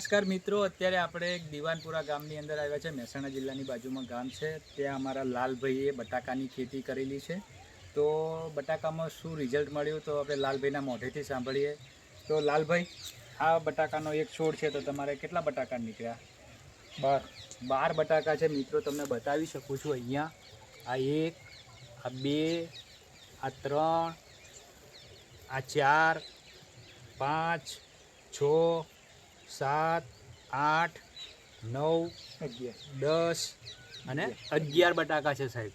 નમસ્કાર મિત્રો, અત્યારે આપણે એક દિવાનપુરા ગામની અંદર આવ્યા છે. મહેસાણા જિલ્લાની બાજુમાં ગામ છે. ત્યાં અમારા લાલભાઈએ બટાકાની ખેતી કરેલી છે. તો બટાકામાં શું રિઝલ્ટ મળ્યું તો આપણે લાલભાઈના મોઢેથી સાંભળીએ. તો લાલભાઈ, આ બટાકાનો એક છોડ છે, તો તમારે કેટલા બટાકા નીકળ્યા? 12 બટાકા છે મિત્રો. તમને બતાવી શકું છું અહીંયા. આ 1, આ 2, આ 3, આ 4, 5, 6, 7, 8, 9, 10 અને 11 બટાકા છે સાહેબ.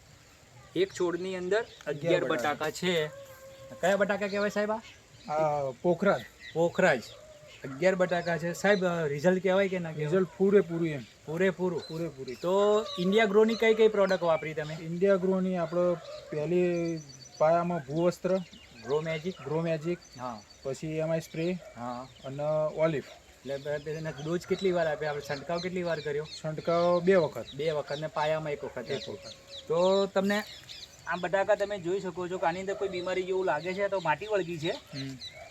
એક છોડની અંદર 11 બટાકા છે. કયા બટાકા કહેવાય સાહેબ? આ પોખરાજ 11 બટાકા છે સાહેબ. રિઝલ્ટ કહેવાય કે ના? રિઝલ્ટ પૂરેપૂરું પૂરેપૂરું. તો ઇન્ડિયા ગ્રોની કઈ પ્રોડક્ટ વાપરી તમે? ઇન્ડિયા ગ્રોની આપણે પહેલી પાયામાં ભૂવસ્ત્ર, ગ્રો મેજિક, હા, પછી એમાં સ્પ્રે, હા, અને ઓલિવ. એટલે એને ડોઝ કેટલી વાર આપ્યા? આપણે છંટકાવ કેટલી વાર કર્યો? છંટકાવ 2 વખત ને પાયામાં એક વખત. તો તમને આ બટાકા તમે જોઈ શકો છો કે આની અંદર કોઈ બીમારી જેવું લાગે છે તો માટી વળગી છે.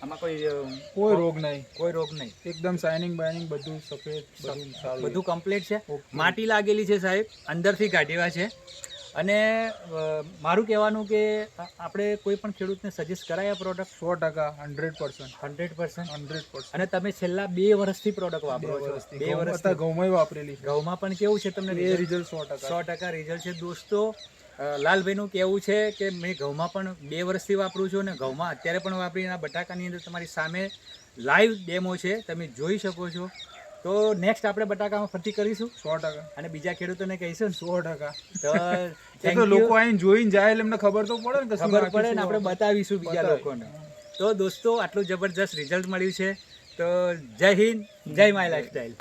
આમાં કોઈ રોગ નહીં, એકદમ શાઇનિંગ બાઇનિંગ, બધું સફેદ, બધું સારું, બધું કમ્પ્લીટ છે. માટી લાગેલી છે સાહેબ, અંદરથી કાઢ્યા છે. અને મારું કહેવાનું કે આપણે કોઈ પણ ખેડૂતને સજેસ્ટ કરાય આ પ્રોડક્ટ? 100%. અને તમે છેલ્લા 2 વર્ષથી પ્રોડક્ટ વાપરો છો? 2 વર્ષ ઘઉંમાં વાપરેલી. ઘઉંમાં પણ કેવું છે તમને રિઝલ્ટ? 100% રિઝલ્ટ છે દોસ્તો. લાલભાઈનું કહેવું છે કે મેં ઘઉંમાં પણ 2 વર્ષથી વાપરું છું અને ઘઉંમાં અત્યારે પણ વાપરીને આ બટાકાની અંદર તમારી સામે લાઈવ ડેમો છે, તમે જોઈ શકો છો. તો નેક્સ્ટ આપણે બટાકામાં ફરતી કરીશું 100%. અને બીજા ખેડૂતોને કહીશું 100%. તો લોકો આઈને જોઈને જાય એટલે એમને ખબર તો પડે ને, ખબર પડે ને, આપણે બતાવીશું બીજા લોકોને. તો દોસ્તો, આટલું જબરજસ્ત રિઝલ્ટ મળ્યું છે. તો જય હિન્દ, જય માય લાઈફસ્ટાઈલ.